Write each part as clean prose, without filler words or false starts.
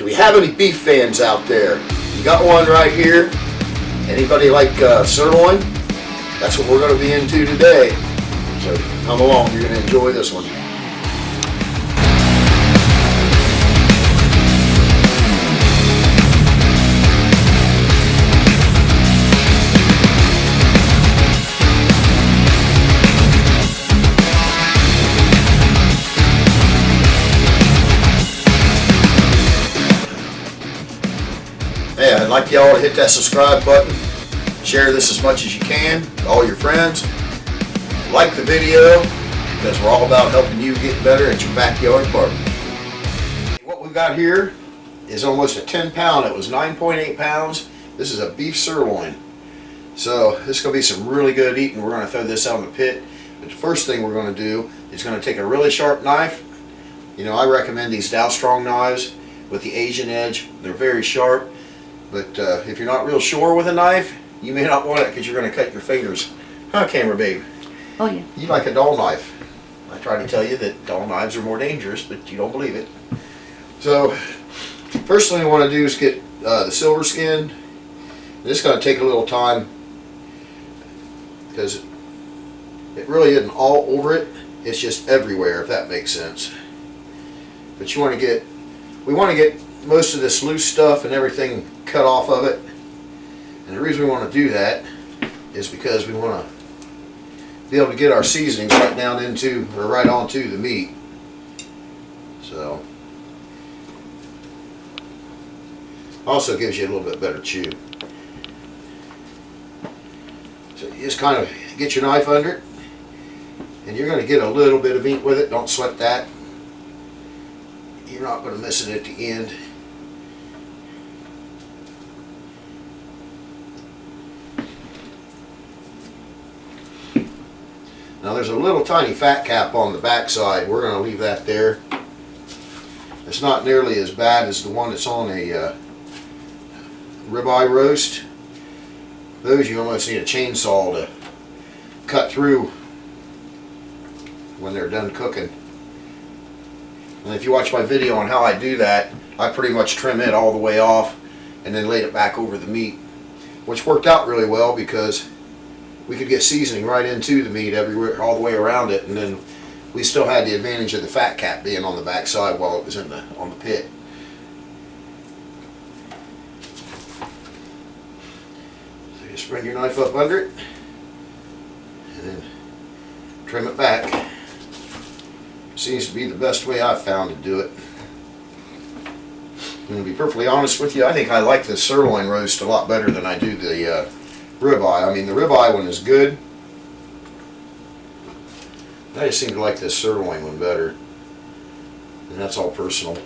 Do we have any beef fans out there? We got one right here. Anybody like sirloin? That's what we're going to be into today. So come along, you're going to enjoy this one. Hey, I'd like y'all to hit that subscribe button. Share this as much as you can with all your friends. Like the video, because we're all about helping you get better at your backyard barbecue. What we've got here is almost a 10-pound. It was 9.8 pounds. This is a beef sirloin. So this is going to be some really good eating. We're going to throw this out in the pit. But the first thing we're going to do is going to take a really sharp knife. You know, I recommend these Dow Strong knives with the Asian edge. They're very sharp. But if you're not real sure with a knife, you may not want it because you're going to cut your fingers. Huh, camera babe? Oh yeah. You like a dull knife. I try to tell you that dull knives are more dangerous, but you don't believe it. So, first thing we want to do is get the silver skin. This is going to take a little time because it really isn't all over it. It's just everywhere, if that makes sense. But you want to get, we want to get most of this loose stuff and everything cut off of it. And the reason we want to do that is because we want to be able to get our seasonings right down into, or right onto the meat. So, also gives you a little bit better chew. So you just kind of get your knife under it, and you're going to get a little bit of meat with it. Don't sweat that. You're not going to miss it at the end. Now there's a little tiny fat cap on the back side. We're going to leave that there. It's not nearly as bad as the one that's on a ribeye roast. Those you almost need a chainsaw to cut through when they're done cooking. And if you watch my video on how I do that, I pretty much trim it all the way off and then lay it back over the meat, which worked out really well because we could get seasoning right into the meat everywhere, all the way around it, and then we still had the advantage of the fat cap being on the back side while it was on the pit. So you just bring your knife up under it and then trim it back. Seems to be the best way I've found to do it. I'm going to be perfectly honest with you, I think I like the sirloin roast a lot better than I do the ribeye. I mean, the ribeye one is good. I just seem to like this sirloin one better. And that's all personal.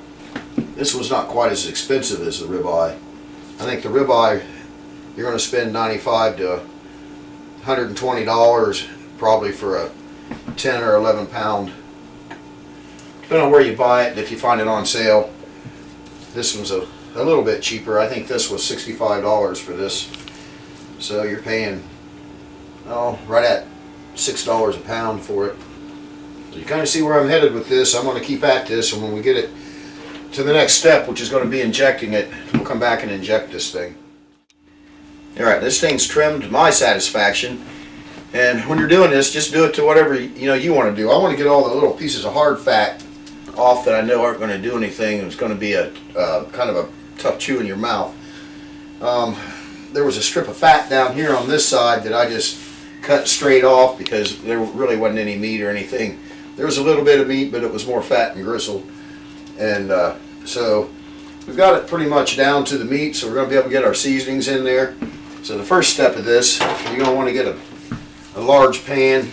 This was not quite as expensive as the ribeye. I think the ribeye, you're going to spend $95 to $120 probably for a 10 or 11 pound. Depending on where you buy it, if you find it on sale. This one's a little bit cheaper. I think this was $65 for this. So you're paying, oh, right at $6 a pound for it. So you kind of see where I'm headed with this. I'm going to keep at this, and when we get it to the next step, which is going to be injecting it, we'll come back and inject this thing. Alright, this thing's trimmed to my satisfaction. And when you're doing this, just do it to whatever you want to do. I want to get all the little pieces of hard fat off that I know aren't going to do anything, and it's going to be a kind of a tough chew in your mouth. There was a strip of fat down here on this side that I just cut straight off because there really wasn't any meat or anything. There was a little bit of meat, but it was more fat and gristle. And so we've got it pretty much down to the meat, so we're going to be able to get our seasonings in there. So the first step of this, you're going to want to get a large pan.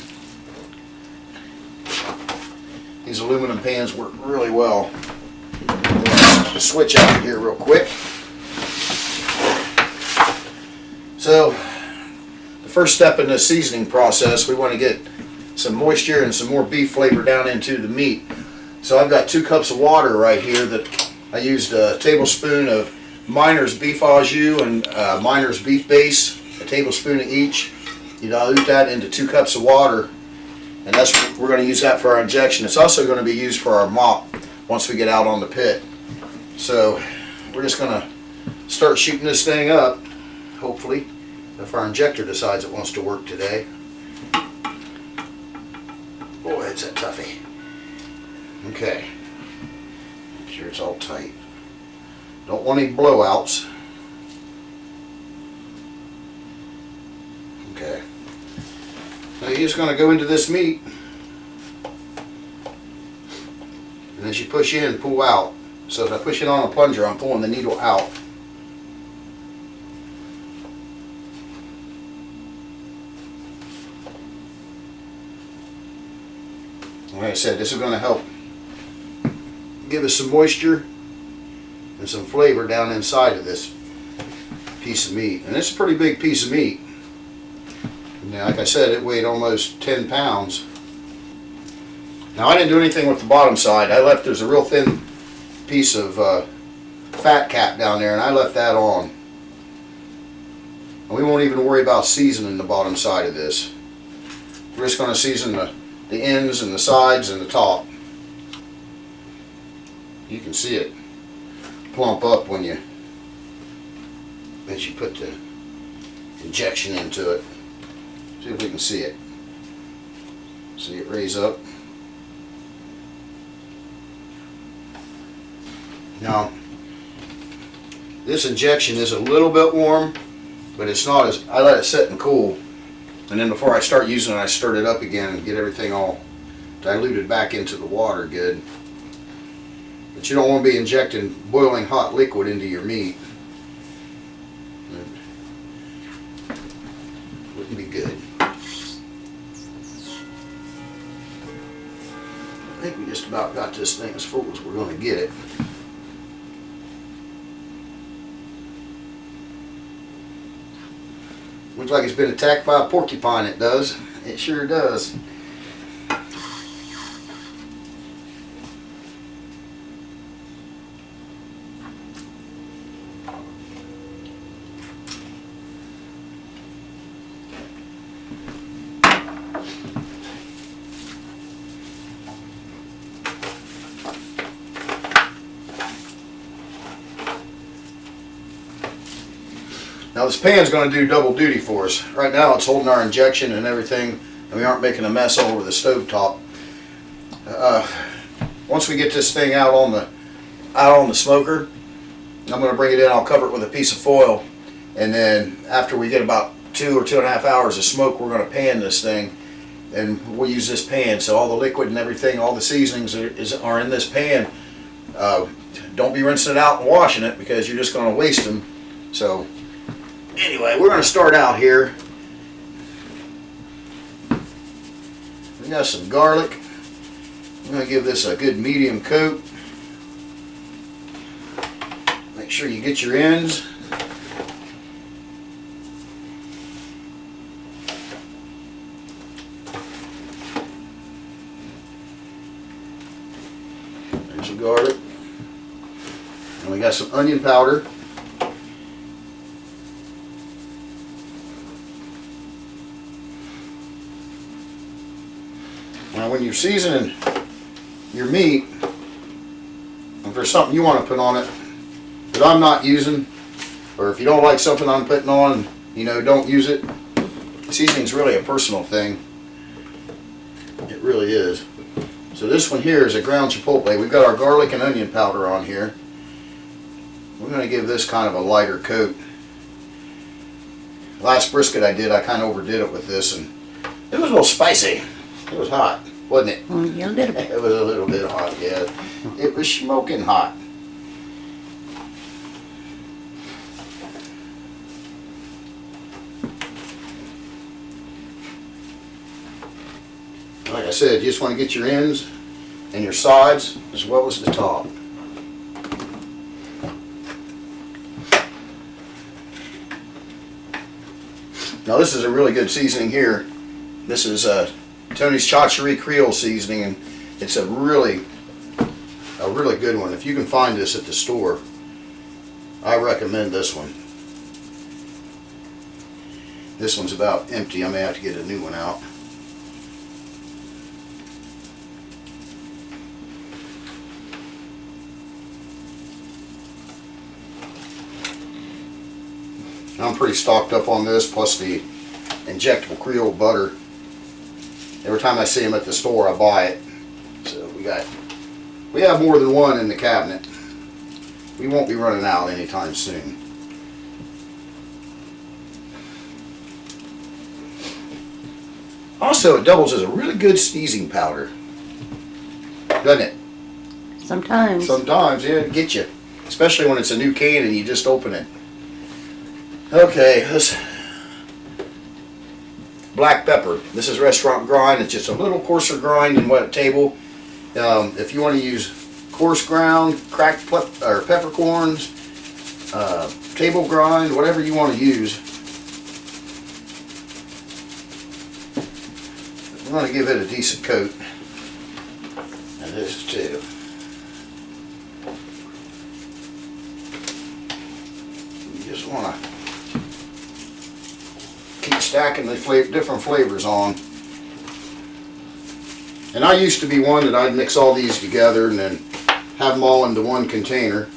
These aluminum pans work really well. Just switch out here real quick. So the first step in this seasoning process, we want to get some moisture and some more beef flavor down into the meat. So I've got 2 cups of water right here that I used a tablespoon of Miner's beef au jus and Miner's beef base, a tablespoon of each. You dilute that into 2 cups of water, and we're going to use that for our injection. It's also going to be used for our mop once we get out on the pit. So we're just gonna start shooting this thing up, hopefully, if our injector decides it wants to work today. Boy, it's a toughie. Okay, make sure it's all tight. Don't want any blowouts. Okay. Now you're just gonna go into this meat, and as you push in, pull out. So if I push it on a plunger, I'm pulling the needle out. Like I said, this is going to help give us some moisture and some flavor down inside of this piece of meat. And it's a pretty big piece of meat. Now, like I said, it weighed almost 10 pounds. Now, I didn't do anything with the bottom side. I left, there's a real thin piece of fat cap down there, and I left that on. And we won't even worry about seasoning the bottom side of this. We're just going to season the ends and the sides and the top. You can see it plump up when as you put the injection into it. See if we can see it. See it raise up. Now, this injection is a little bit warm, but it's not as, I let it sit and cool. And then before I start using it, I stir it up again and get everything all diluted back into the water good. But you don't want to be injecting boiling hot liquid into your meat. It wouldn't be good. I think we just about got this thing as full as we're going to get it. Looks like it's been attacked by a porcupine, it does. It sure does. Now this pan's going to do double duty for us. Right now it's holding our injection and everything, and we aren't making a mess all over the stove top. Once we get this thing out on the smoker, I'm going to bring it in. I'll cover it with a piece of foil, and then after we get about 2 or 2.5 hours of smoke, we're going to pan this thing, and we'll use this pan. So all the liquid and everything, all the seasonings are in this pan. Don't be rinsing it out and washing it, because you're just going to waste them. So anyway, we're going to start out here. We got some garlic. I'm going to give this a good medium coat. Make sure you get your ends. There's your garlic. And we got some onion powder. Now when you're seasoning your meat, if there's something you want to put on it that I'm not using, or if you don't like something I'm putting on, don't use it. Seasoning's really a personal thing. It really is. So this one here is a ground chipotle. We've got our garlic and onion powder on here. We're going to give this kind of a lighter coat. Last brisket I did, I kind of overdid it with this, and it was a little spicy. It was hot, wasn't it? Yeah, a little bit. It was a little bit hot, yeah. It was smoking hot. Like I said, you just want to get your ends and your sides as well as the top. Now this is a really good seasoning here. This is Tony's Chacherie Creole seasoning, and it's a really good one. If you can find this at the store, I recommend this one. This one's about empty. I may have to get a new one out. I'm pretty stocked up on this, plus the injectable Creole butter. Every time I see them at the store, I buy it. So we have more than one in the cabinet. We won't be running out anytime soon. Also, it doubles as a really good seasoning powder, doesn't it? Sometimes. Sometimes, yeah, it gets you. Especially when it's a new can and you just open it. Okay, this black pepper. This is restaurant grind. It's just a little coarser grind than what a table. If you want to use coarse ground, cracked peppercorns, table grind, whatever you want to use. I'm going to give it a decent coat. And this too. You just want to keep stacking the different flavors on. And I used to be one that I'd mix all these together and then have them all into one container.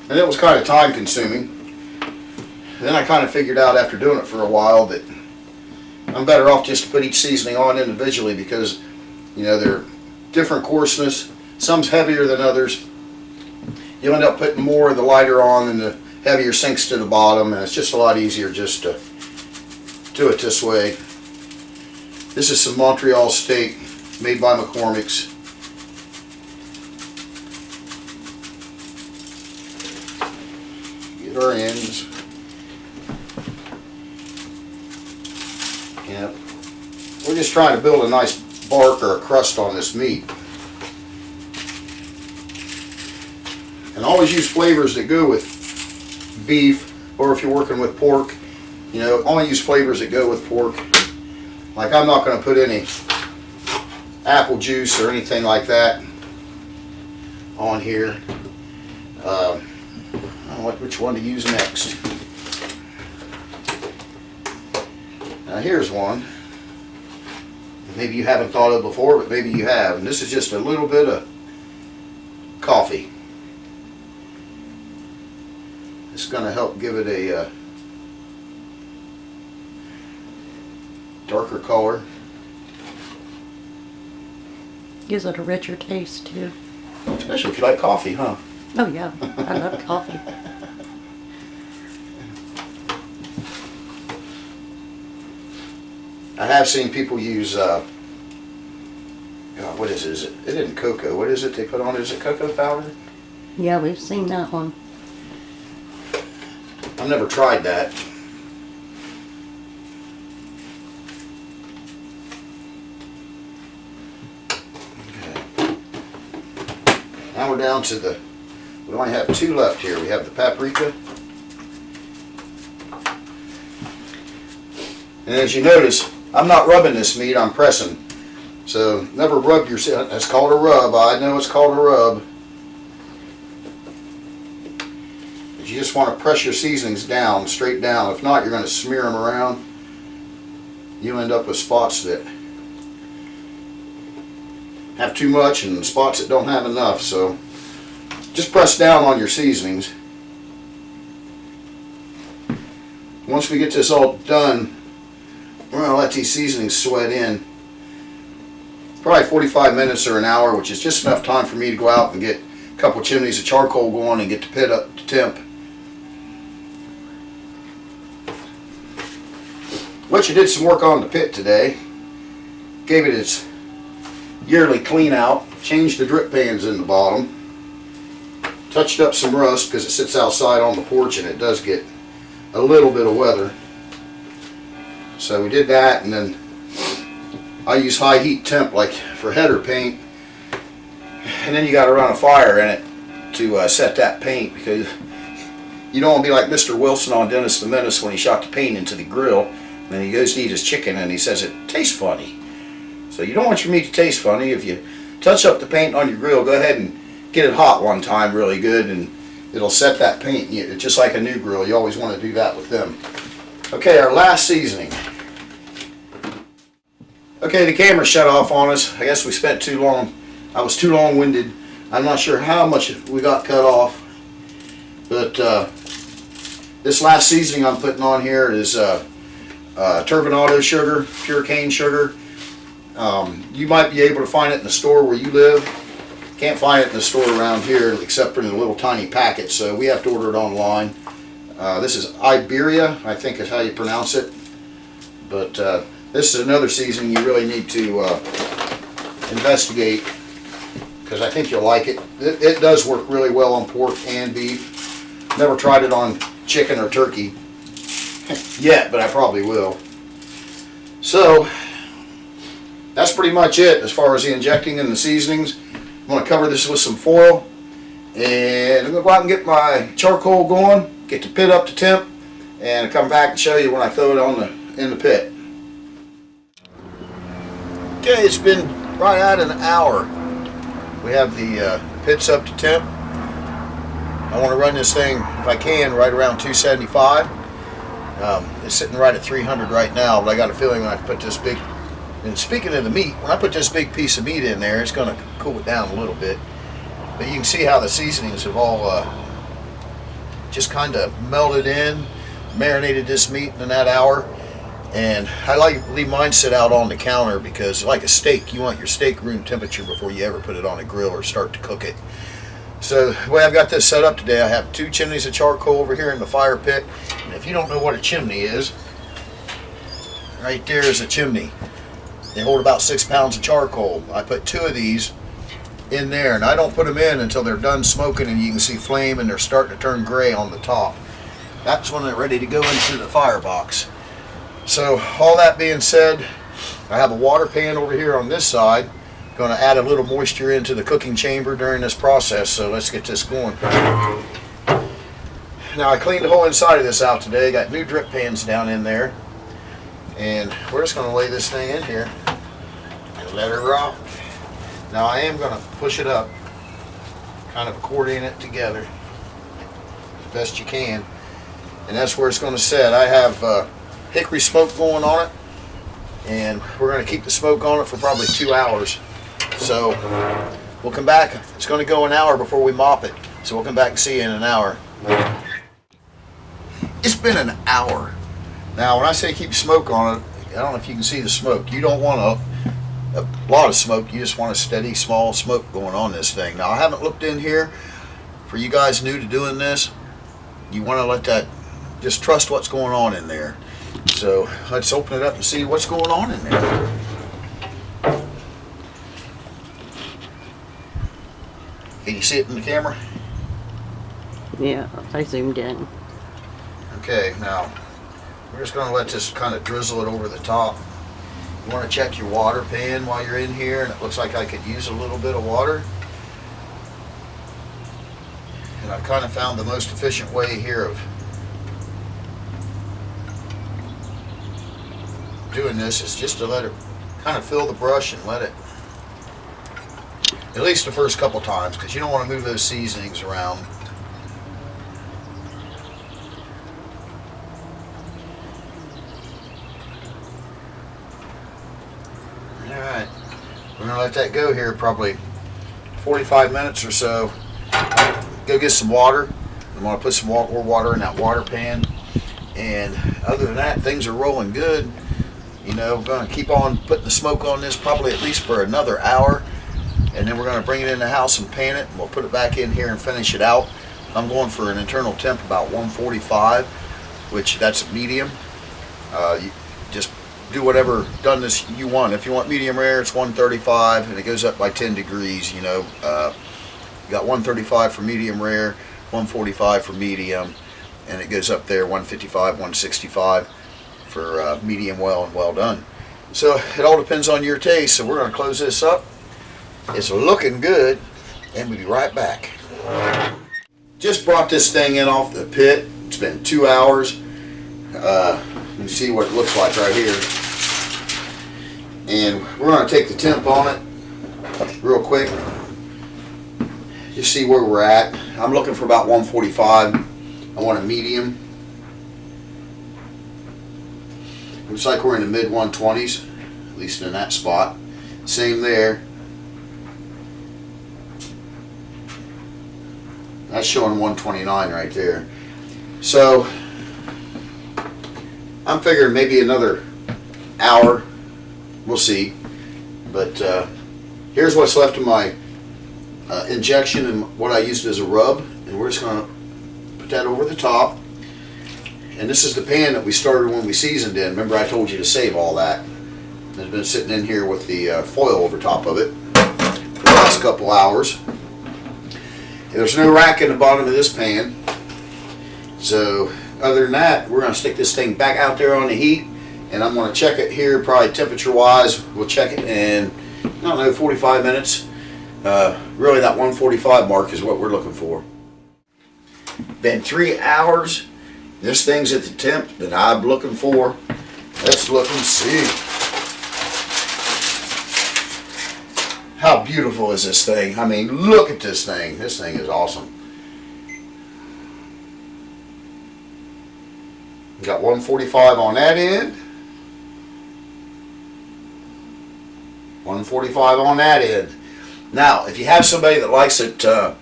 And it was kind of time consuming. Then I kind of figured out after doing it for a while that I'm better off just to put each seasoning on individually because, you know, they're different coarseness. Some's heavier than others. You end up putting more of the lighter on and the heavier sinks to the bottom, and it's just a lot easier just to do it this way. This is some Montreal steak made by McCormick's. Get our ends. Yep. We're just trying to build a nice bark or a crust on this meat. And always use flavors that go with beef, or if you're working with pork, you know, only use flavors that go with pork. Like I'm not going to put any apple juice or anything like that on here. I don't know which one to use next. Now here's one. Maybe you haven't thought of before, but maybe you have. And this is just a little bit of coffee. It's going to help give it a darker color. Gives it a richer taste too. Especially if you like coffee, huh? Oh yeah, I love coffee. I have seen people use, God, what is it? It isn't cocoa. What is it they put on it? Is it cocoa powder? Yeah, we've seen that one. I've never tried that. Okay. Now we're down to we only have two left here. We have the paprika. And as you notice, I'm not rubbing this meat, I'm pressing. So never rub your, it's called a rub. I know it's called a rub. But you just want to press your seasonings down, straight down. If not, you're going to smear them around. You end up with spots that have too much and spots that don't have enough. So just press down on your seasonings. Once we get this all done, we're going to let these seasonings sweat in. Probably 45 minutes or an hour, which is just enough time for me to go out and get a couple chimneys of charcoal going and get the pit up to temp. Butcher did some work on the pit today. Gave it its yearly clean out. Changed the drip pans in the bottom. Touched up some rust because it sits outside on the porch and it does get a little bit of weather. So we did that, and then I use high heat temp like for header paint, and then you got to run a fire in it to set that paint, because you don't want to be like Mr. Wilson on Dennis the Menace when he shot the paint into the grill, and then he goes to eat his chicken and he says it tastes funny. So you don't want your meat to taste funny. If you touch up the paint on your grill, go ahead and get it hot one time really good, and it'll set that paint. Just like a new grill, you always want to do that with them. Okay, our last seasoning. Okay, the camera shut off on us. I guess we spent too long. I was too long-winded. I'm not sure how much we got cut off, but This last seasoning I'm putting on here is turbinado sugar, pure cane sugar. You might be able to find it in the store where you live. Can't find it in the store around here except for in a little tiny packet, so we have to order it online. This is Iberia, I think is how you pronounce it. But this is another seasoning you really need to investigate, because I think you'll like it. It does work really well on pork and beef. Never tried it on chicken or turkey yet, but I probably will. So that's pretty much it as far as the injecting and the seasonings. I'm going to cover this with some foil, and I'm going to go out and get my charcoal going, get the pit up to temp, and come back and show you when I throw it in the pit. Okay, it's been right at an hour. We have the pits up to temp. I want to run this thing, if I can, right around 275. It's sitting right at 300 right now, but I got a feeling when I put this big, and speaking of the meat, when I put this big piece of meat in there, it's going to cool it down a little bit. But you can see how the seasonings have all just kind of melted in, marinated this meat in that hour. And I like to leave mine sit out on the counter because, like a steak, you want your steak room temperature before you ever put it on a grill or start to cook it. So the way I've got this set up today, I have 2 chimneys of charcoal over here in the fire pit. And if you don't know what a chimney is, right there is a chimney. They hold about 6 pounds of charcoal. I put 2 of these in there, and I don't put them in until they're done smoking and you can see flame and they're starting to turn gray on the top. That's when they're ready to go into the firebox. So all that being said, I have a water pan over here on this side. Going to add a little moisture into the cooking chamber during this process, so let's get this going. Now I cleaned the whole inside of this out today. Got new drip pans down in there, and we're just going to lay this thing in here and let her rock. Now I am going to push it up, kind of accordion it together as best you can, and that's where it's going to sit. I have hickory smoke going on it, and we're going to keep the smoke on it for probably 2 hours. So we'll come back. It's going to go an hour before we mop it, so we'll come back and see you in an hour. It's been an hour. Now when I say keep smoke on it, I don't know if you can see the smoke. You don't want a lot of smoke. You just want a steady small smoke going on this thing. Now I haven't looked in here. For you guys new to doing this, you want to let that, just trust what's going on in there. So let's open it up and see what's going on in there. Can you see it in the camera? Yeah, I zoomed in. Okay, now we're just going to let this kind of drizzle it over the top. You want to check your water pan while you're in here, and it looks like I could use a little bit of water. And I've kind of found the most efficient way here of doing this is just to let it kind of fill the brush and let it, at least the first couple times, because you don't want to move those seasonings around. Alright, we're going to let that go here probably 45 minutes or so. Go get some water. I'm going to put some more water in that water pan. And other than that, things are rolling good. You know, we're going to keep on putting the smoke on this probably at least for another hour. And then we're going to bring it in the house and pan it. And we'll put it back in here and finish it out. I'm going for an internal temp about 145, which that's medium. You just do whatever doneness you want. If you want medium rare, it's 135, and it goes up by 10 degrees. You know, you got 135 for medium rare, 145 for medium, and it goes up there 155, 165 for medium well and well done. So it all depends on your taste. So we're going to close this up. It's looking good, and we'll be right back. Just brought this thing in off the pit. It's been 2 hours. You see what it looks like right here. And we're going to take the temp on it real quick. Just see where we're at. I'm looking for about 145. I want a medium. Looks like we're in the mid 120s, at least in that spot. Same there. That's showing 129 right there. So I'm figuring maybe another hour. We'll see. But here's what's left of my injection and what I used as a rub. And we're just going to put that over the top. And this is the pan that we started when we seasoned in. Remember I told you to save all that. It's been sitting in here with the foil over top of it for the last couple hours. There's no rack in the bottom of this pan. So other than that, we're going to stick this thing back out there on the heat. And I'm going to check it here, probably temperature wise. We'll check it in, I don't know, 45 minutes. Really that 145 mark is what we're looking for. Been 3 hours. This thing's at the temp that I'm looking for. Let's look and see. How beautiful is this thing? I mean, look at this thing. This thing is awesome. Got 145 on that end. 145 on that end. Now, if you have somebody that likes it, I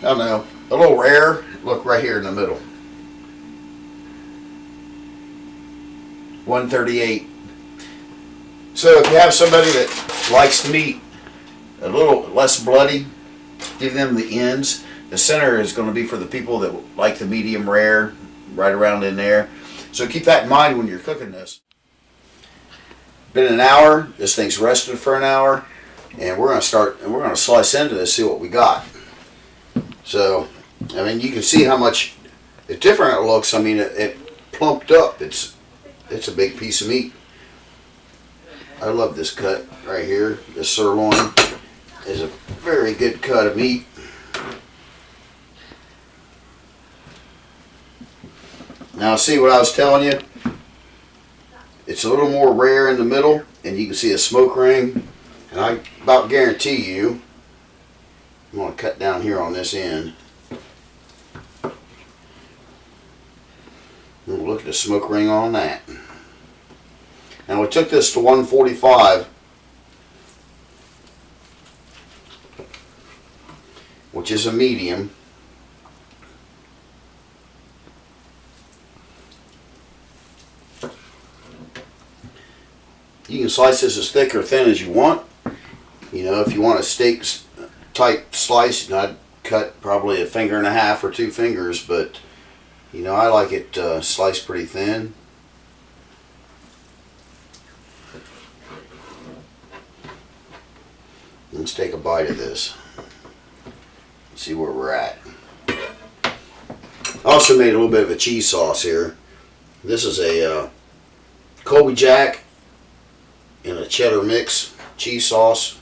don't know, a little rare, look right here in the middle. 138. So if you have somebody that likes the meat a little less bloody, give them the ends. The center is going to be for the people that like the medium rare, right around in there. So keep that in mind when you're cooking this. Been an hour. This thing's rested for an hour, and we're going to start and we're going to slice into this, see what we got. So, I mean, you can see how much different it looks. I mean, it plumped up. It's a big piece of meat. I love this cut right here. This sirloin is a very good cut of meat. Now see what I was telling you? It's a little more rare in the middle, and you can see a smoke ring. And I about guarantee you, I'm going to cut down here on this end. Look at the smoke ring on that. Now we took this to 145, which is a medium. You can slice this as thick or thin as you want. You know, if you want a steak type slice, I'd cut probably 1.5 fingers or 2 fingers, but you know, I like it sliced pretty thin. Let's take a bite of this. See where we're at. I also made a little bit of a cheese sauce here. This is a Colby Jack and a cheddar mix cheese sauce.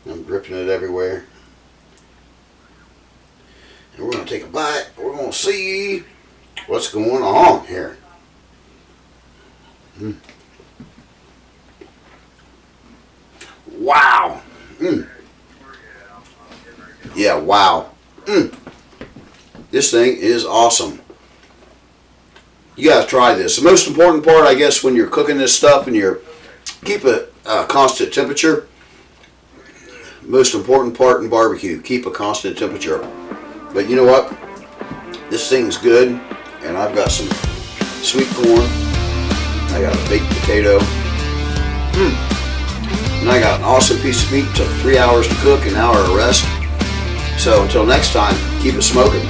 I'm dripping it everywhere. And we're going to take a bite. We're going to see what's going on here. Wow. Yeah, wow. This thing is awesome. You gotta try this. The most important part, I guess, when you're cooking this stuff and you're keep a constant temperature. Most important part in barbecue, keep a constant temperature. But you know what? This thing's good, and I've got some sweet corn. I got a baked potato. And I got an awesome piece of meat. Took 3 hours to cook, an hour to rest. So until next time, keep it smoking.